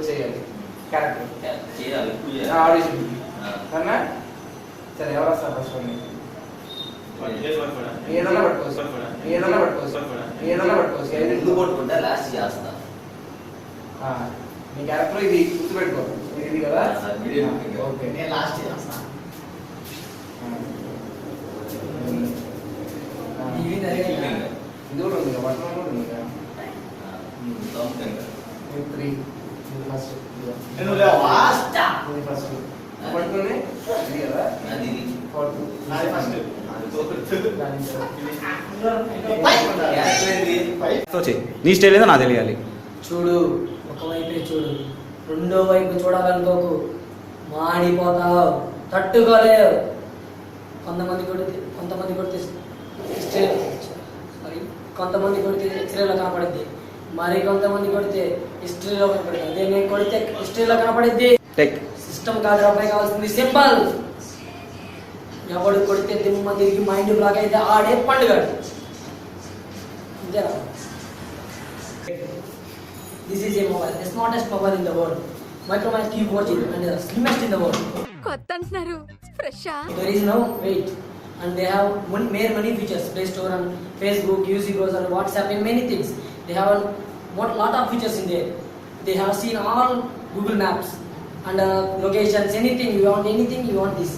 చేయాలి క్యారెక్టర్ చేయాలి ఆడిషన్ సరేనా? సరే ఎవరు వస్తారు ఫస్ట్ ఏదన్నా పట్టుకోవచ్చు ఎందుకు పట్టుకుంటా లాస్ట్ చేస్తా మీ క్యారెక్టర్ ఇది గుర్తుపెట్టుకో ఇది కదా ఓకే నేను లాస్ట్ చేస్తా ఇది కూడా ఉంది కదా పట్టణం కూడా ఉంది కదా 3 ఫస్ట్ ఫస్ట్ పట్టుకుని ఇది కదా నాది ఫస్ట్ నీ స్టైల్ ఏదో నా తెలియాలి. చూడు ఒకవైపే చూడు, రెండో వైపు చూడాలనుకోకు, మాడిపోతావు, తట్టుకోలేవు. కొంతమంది కొడితే కొంతమంది కొడితే హిస్టరీలో కనపడుద్ది, మరి కొంతమంది కొడితే హిస్టరీలో కనపడుద్ది. అదే నేను కొడితే హిస్టరీలో కనపడుద్ది. సిస్టమ్ కాదు రూపాయి కావాల్సింది సింబల్. ఎవడు కొడితే దిమ్మ తిరిగి మైండ్ బ్లాక్ అయితే ఆడే పండుగ. అంతేనా? This is a mobile, the smartest mobile in the world. Micromax Q4G and the slimmest in the world. కొత్త అంటున్నారు ఫ్రెష్ ఆ? There is no wait, and they have many features. Play Store and Facebook, UC browser, WhatsApp, and many things. They have a lot of features in there. They have seen all Google Maps and locations, anything you want this.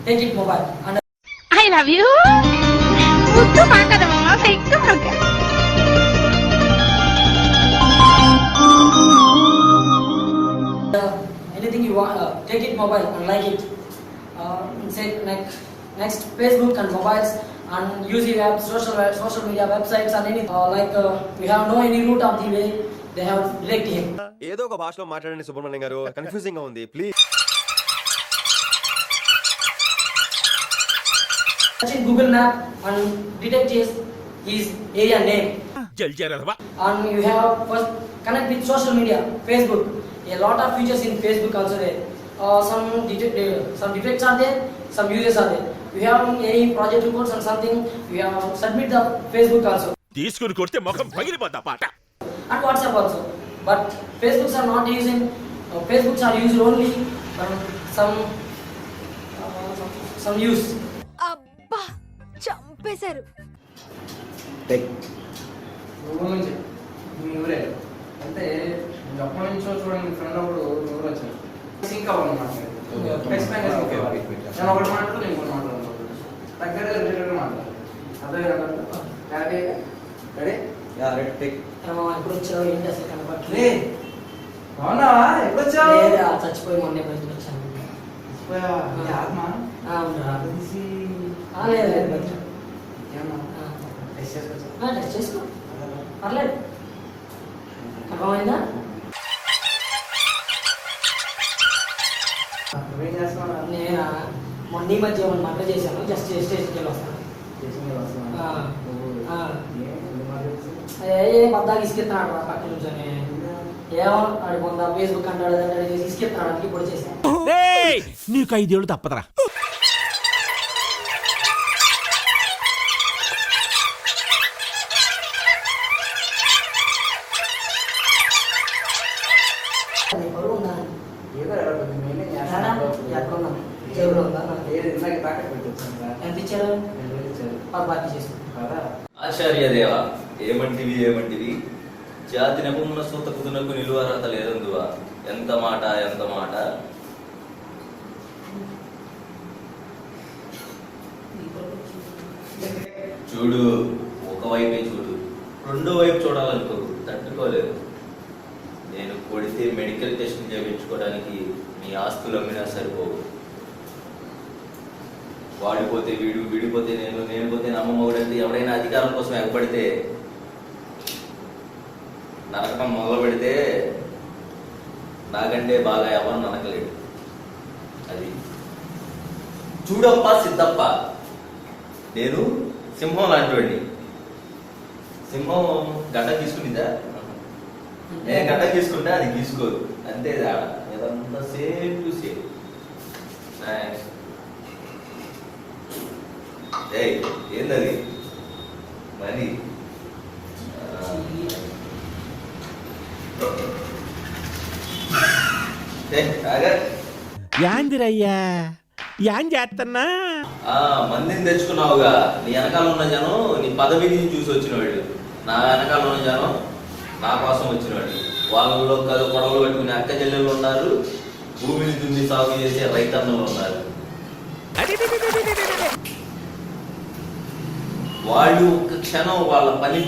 Take it mobile. And I love you. ముద్దు మాకదమ్మా cheque మాక. anything you want, take it mobile and like it. Say next Facebook and mobiles and using apps, social media websites and anything. We have no any route of the way. They have direct him. ఏదో ఒక భాషలో మాట్లాడండి సుబ్రహ్మణ్యం గారు, confusing గా ఉంది please. Searching Google Map and detect his area name. And you have first connect with social media, Facebook. A lot of features in Facebook also there. Some defects are there, some users are there. You have any project reports and something, you have submit the Facebook also. తీసుకుని కొడితే ముఖం పగిలిపోతా పాట. And WhatsApp also. But Facebooks are not using. Facebooks are used only for some use. అబ్బా చంపేశారు. నుంచి మీ ఊరే అంటే ఎప్పటి నుంచో చూడండి ఫ్రెండ్ అప్పుడు ఊరు వచ్చాను సింక్ అవ్వాలన్నమాట. నేను ఒకటి మాట్లాడు నేను ఇంకోటి మాట్లాడను దగ్గరగా రిలేటెడ్ మాట్లాడు అదే హ్యాపీ రెడీ ఎప్పుడు వచ్చావు ఏంటి అసలు కనపట్లే. అవునావా ఎప్పుడు వచ్చావు? చచ్చిపోయి మొన్న బయటకు వచ్చాను. ఆత్మ లేదు ఏమన్నా టెస్ట్ చేసుకో పర్లేదు. అర్థమైందా? నువ్వేం చేస్తున్నావు? నేను మొన్న ఈ మధ్య వంట చేశాను, జస్ట్ స్టేషన్కి వెళ్ళి వస్తాను. ఏ పద్దాకి ఇసుకెత్తున్నాడు పక్క నుంచొని. ఏమో ఆడి కొంత ఫేస్బుక్ అంటాడు ఇసుకెత్తున్నాడు. ఇప్పుడు చేశాను. నీకు 5 ఏళ్ళు తప్పదరా. ఆచార్యదేవ ఏమంటివి జాతి నెపమున సూత కుదునకు నిలువరత లేదందువా. ఎంత మాట చూడు ఒకవైపే చూడు, రెండో వైపు చూడాలనుకో, తట్టుకోలేదు. నేను కొడితే మెడికల్ టెస్ట్ చేయించుకోవడానికి మీ ఆస్తులు అమ్మినా సరిపోవు. వాడిపోతే వీడు, వీడిపోతే నేను పోతే నమ్మమ్మగుడంటే ఎవడైనా అధికారం కోసం ఎగబడితే నరకటం మొదలు పెడితే నాకంటే బాగా ఎవరు నరకలేడు. అది చూడప్ప సిద్ధప్ప. నేను సింహం లాంటి సింహం గడ్డ తీసుకునిందా? నేను గడ్డ తీసుకుంటే అది తీసుకోదు, అంతే తేడా. ఇదంతా సేమ్ టు సేమ్. ఏందది మరి? యాందిరయ్యా యాం చేస్తున్నా మందిని తెచ్చుకున్నావుగా. నీ వెనకాల ఉన్న జనం నీ పదవిని చూసి వచ్చినవాళ్ళు, నా వెనకాల ఉన్న జనం నా కోసం వచ్చినవాళ్ళు. వాళ్ళలో గొడవలు పెట్టుకునే అక్క చెల్లెళ్ళు ఉన్నారు, భూమిని దున్ని సాగు చేసే రైతన్నలు ఉన్నారు. వాళ్ళు ఒక్క క్షణం వాళ్ళ పని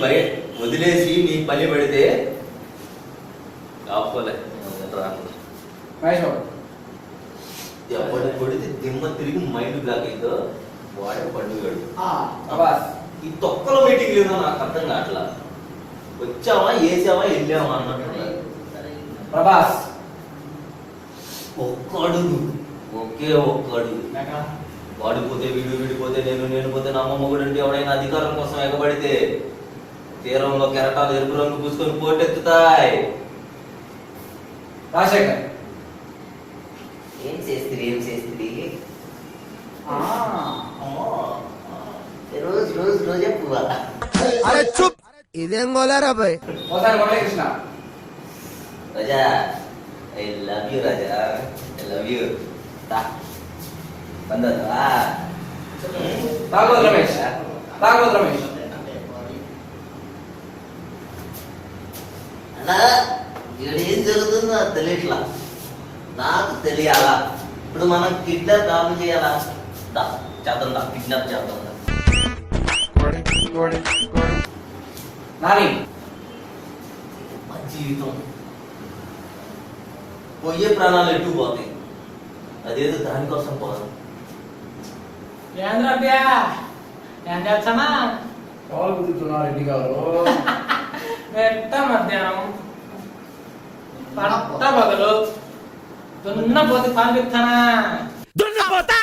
వదిలేసి నీ పని పెడితే కాపుకోలే. మహేష్ బాబు ఎవడు కొడితే దిమ్మ తిరిగి మైండ్ బ్లాక్ అయిందో వాడే పండుగాడు. ప్రభాస్ ఈ తొక్కల మీటింగ్ లేదో నాకు అర్థం కావట్లా. వచ్చావా వేసావా వెళ్ళావా అన్నట్టు. ప్రభాస్ ఒక్కడు ఒకే ఒక్కడు. వాడిపోతే వీడు, వీడిపోతే నేను, నేను పోతే నా అమ్మమ్మ కూడా. అంటే ఎవడైనా అధికారం కోసం ఎగబడితే తీరంలో కెరటాలు ఎరుపు రంగు పూసుకొని పోటెత్తుతాయి. రాజశేఖర్ ఏం చేస్తుంది ఏం చేస్తుంది రోజు రోజు రోజే పువ్వా. ఇదేం గోలారా బాయ్. ఒకసారి Muralikrishna Raja I love you Raja, I love you. ಬಂದದವಾ భాగవత్ రమేష్ భాగవత్ రమేష్ అలా ఇక్కడ ఏం జరుగుతుందో తెలియట్లా. నాకు తెలియాలా. ఇప్పుడు మనం కిడ్నాప్ కాల్ చేయాలా? చేద్దాం, కిడ్నాప్ చేద్దాం. నాని మా జీవితం పోయే ప్రాణాలు ఎటు పోతాయి, అదేదో దానికోసం పోదాం. ఏంద్రభ్యా ఏం చేస్తానా? కాలు కుదురుతున్నారు రెడ్డి గారు. మెట్ట మధ్యాహ్నం పట్ట బదులు దున్నపోతే పాలు పెడతానా? దున్నపోతా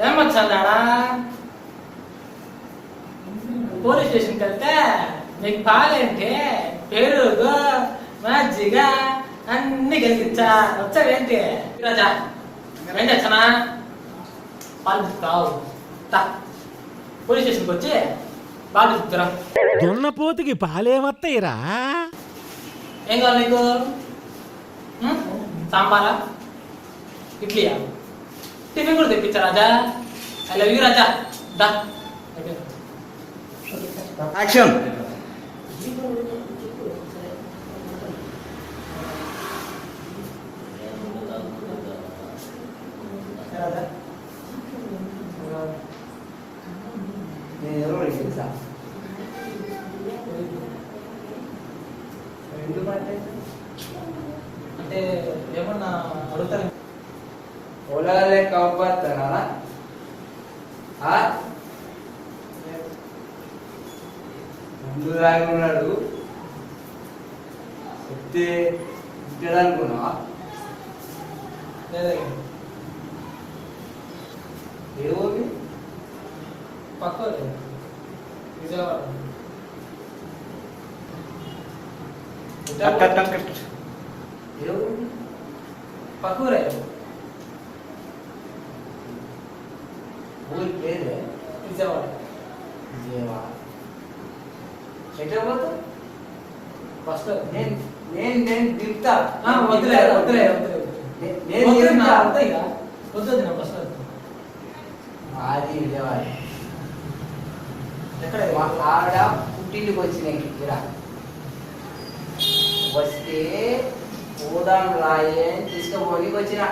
ఏమొచ్చాడా? పోలీస్ స్టేషన్కి వెళ్తే నీకు పాలేంటి, పెరుగు మజ్జిగ అన్ని కలిగించా. వచ్చావేంటి రాజా? ఏం చేస్తానా? పాలు పిస్తావు. పోలీస్ స్టేషన్కి వచ్చి పాలు పిస్తురా. దున్నపోతుకి పాలేమత్తయిరా? ఏం కావాలి నీకు? సాంబారా, ఇడ్లీయా? టిఫిన్ కూడా తెప్పించా Raja. I love you Raja. దా యాక్షన్. నేను ఎవరో నీకు తెలుసా? అంటే ఏమన్నా అడుగుతారు? ఓలాలే కాపాడుతానా? ముందు లాగా ఉన్నాడు చెప్తే ఇట్టడానుకున్నా. లేదే ఏ ఊరి? పక్క విజయవాడ. ఏ ఊరి? పక్కూరే. ఊరి పేరే విజయవాడ. విజయవాడ. ఎట్లా పోతా? ఫస్ట్ నేను నేను నేను దిగుతా. వద్దులే వద్దులే వద్దులే. నేను దిగుతా. వద్దు నా ఫస్ట్ అది విజయవాడ. ఎక్కడ? మా ఆవిడ పుట్టింటికి వచ్చినాయి ఇక్కడ వస్తే పోదాం రాయి అని తీసుకుపోయి వచ్చిన.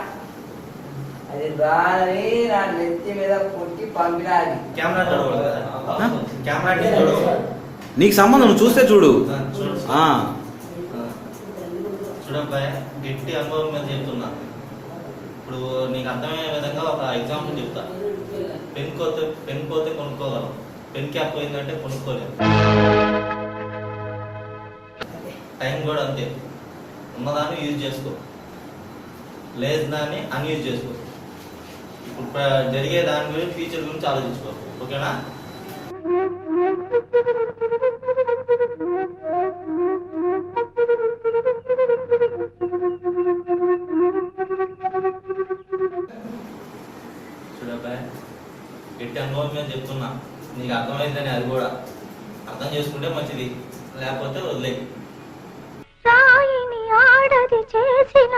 అది రాని నా నెత్తి మీద కొట్టి పంపినది. నీకు సంబంధం నువ్వు చూస్తే చూడు. చూడబ్బాయి, గట్టి అనుభవం మీద చెప్తున్నా. ఇప్పుడు నీకు అర్థమయ్యే విధంగా ఒక ఎగ్జాంపుల్ చెప్తా. పెన్ పోతే కొనుక్కోగలం, పెన్ క్యాప్ పోయిందంటే కొనుక్కోలేదు. టైం కూడా అంతే. ఉన్నదాన్ని యూజ్ చేసుకో, లేదు దాన్ని అన్యూజ్ చేసుకో. ఇప్పుడు జరిగే దాని గురించి, ఫ్యూచర్ గురించి ఆలోచించుకో. ఓకేనా? చూడబ్బాయి, గట్టి అనుభవం మీద చెప్తున్నా. నీకు అర్థమైందని అది కూడా అర్థం చేసుకుంటే మంచిది, లేకపోతే వదిలే. రాయిని ఆడది చేసిన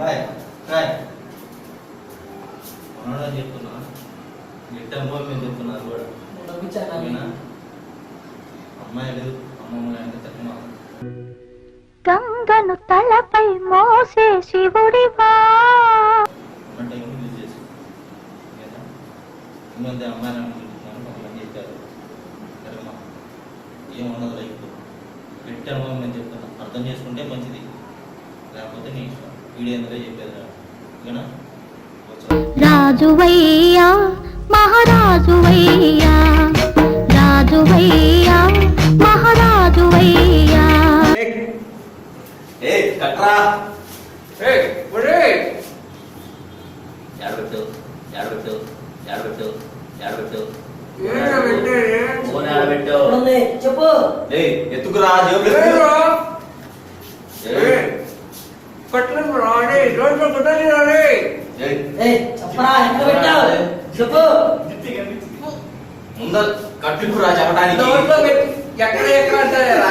రాయ్ రాయ్ మనోడా చెప్తున్నా గట్టి అనుభవం మేము చెప్తున్నారు కూడా పంపించాను ఓకేనా? అమ్మాయి లేదు అమ్మమ్మ అంటే తక్కువ గంగను తలపై మోసే శివుడివా అంటే ఏమి యూజ్ చేసి ఓకేనా? ఇంకొంత అమ్మాయిని అనుకుంటున్నాను కొంతమంది చెప్పారు సరేమ్మా ఏమన్నది లైఫ్ గట్టి అనుభవం నేను చెప్తున్నా అర్థం చేసుకుంటే మంచిది లేకపోతే నీ ఇష్టం వీడియో ఎందులో చెప్పేది ఓకేనా? రాజువయ్యా మహారాజువయ్యా రాజువయ్యా మహారాజువయ్యా ఏ కట్రా ఏయ్, ఒరేయ్. ఏడబెట్టావు ఏడబెట్టావు ఏడబెట్టావు ఏడబెట్టావు ఏంట్రా పెట్టేది? ఫోన్ ఏడబెట్టావు ఎక్కడుంది చెప్పు. ఏయ్ ఎత్తుకురా జేబులో ఏయ్రా. ఏయ్, ఏయ్, కొట్టలేదు రా, రే. రోడ్లో కొట్టలేదురా, రే. ఏయ్, ఏయ్ చెప్పరా ఎక్కడ పెట్టావు చెప్పు. ముందర కట్టుకురా చెప్పడానికి రోడ్లో పెట్టి ఎక్కడ ఎక్కడ అంటారా?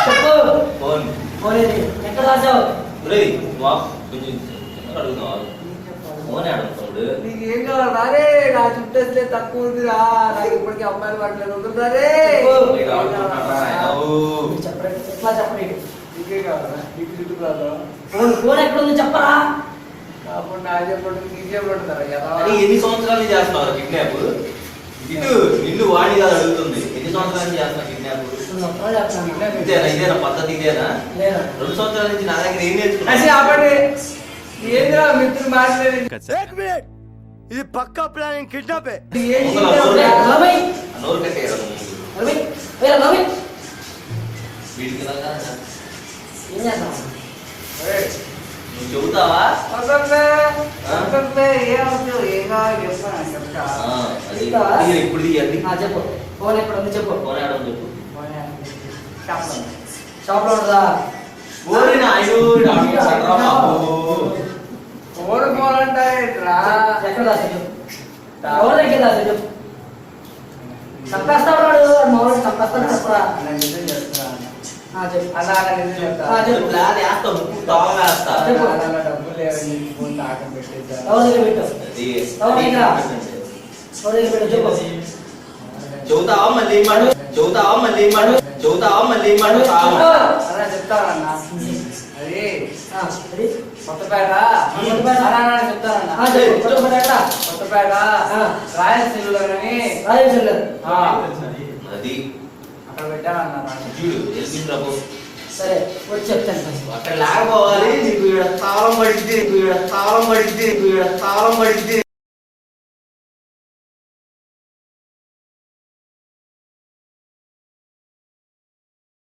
చెప్పు. ఫోన్ పోలేదు ఎక్కడ రాసావు. ఒరేయ్, వా కొంచెం చిన్నగా అడుగుతున్నావా ఫోన్ ఏడుతున్నాడు నీకు ఏం కావాలా రే? నా చుట్టూ తక్కువ ఉందిరా, నాకు ఇప్పటికీ అమ్మాయిలు పట్టలేదు ఉంటుందా రే? చెప్పు. మీరు చెప్పరా ఎట్లా చెప్పరు ఇటు. నీకే కావాలా? నీకు చుట్టూ కావాలా? ఫోన్ ఎక్కడ ఉంది చెప్పరా. అప్పుడు నా చెప్పండి నీకు చెప్పంటారా కదా? అని ఎన్ని సంవత్సరాలు నుంచి చేస్తున్నారు కిడ్నాప్ ఇటు నిన్ను వాడి కాదు అడుగుతుంది ఎన్ని సంవత్సరాల నుంచి చేస్తున్నా కిడ్నాప్ నువ్వు ఒక్కడే చెప్తాను. ఇదేనా పద్ధతి ఇదేనా లేదా 2 సంవత్సరాల నుంచి నా దగ్గర ఏం నేర్చుకున్నా అసలు ఆపండి. ఏందిరా మిత్రులు మాట్లాడేది? ఇది పక్కా ప్లానింగ్ కిడ్నాపే. ఏం ముందర చేద్దాం? నలభై నోరు కట్టేయరా నలభై వేరే నలభై వీడికి ఇలాగా ఏం చేస్తావు. ఏయ్, నువ్వు చెబుతావా వదలలే, వదలలే, ఏం అవసరం? ఏం కావాలి చెప్పనా? చెప్తా. అది ఇప్పుడు తీయండి చెప్పు ఫోన్ ఎక్కడ ఉంది చెప్పు. ఫోన్ ఆడడం చెప్పు షాప్ లో ఉంటుందా. ఓరి నాయుడు రా బాబు ఓడిపోవాలంటారేంట్రా? ఎక్కడ రాసా చెప్పు. ఎవరి దగ్గర రాసా చెప్పు. చంపేస్తా ఉన్నాడు మామూలు చంపేస్తాను చెప్పరా. అలా నిజం చెప్తున్నా అన్న. చెప్పు. అలా అలా నిజం చెప్తా. చెప్పు. ప్లాన్ వేస్తా ముక్కు దోమ వేస్తా చెప్పు. అలా డబ్బులు లేవని ఫోన్ తాకం పెట్టేద్దా? ఎవరి దగ్గర పెట్టు. అది ఎవరి దగ్గర ఎవరి దగ్గర పెట్టు చెప్పు. చెబుతావా మళ్ళీ మాట చెబుతావా మళ్ళీ మాట చెబుతావా మళ్ళీ మాట అలా చెప్తానన్నా. అది అది కొత్తపేట కొత్తపేట. అలా చెప్తానన్నా. చెప్పు. కొత్తపేట ఎక్కడ? కొత్తపేట రాయలసీమలోని రాజేశ్వర్ గారు. అది అక్కడ పెట్టానన్నా. చూడు తెలిసింది ప్రభు సరే వచ్చి చెప్తాను ఫస్ట్. అక్కడ లేకపోవాలి నీకు ఇక్కడ తాళం పడిద్ది నీకు ఇక్కడ తాళం పడిద్ది నీకు ఇక్కడ తాళం పడిద్ది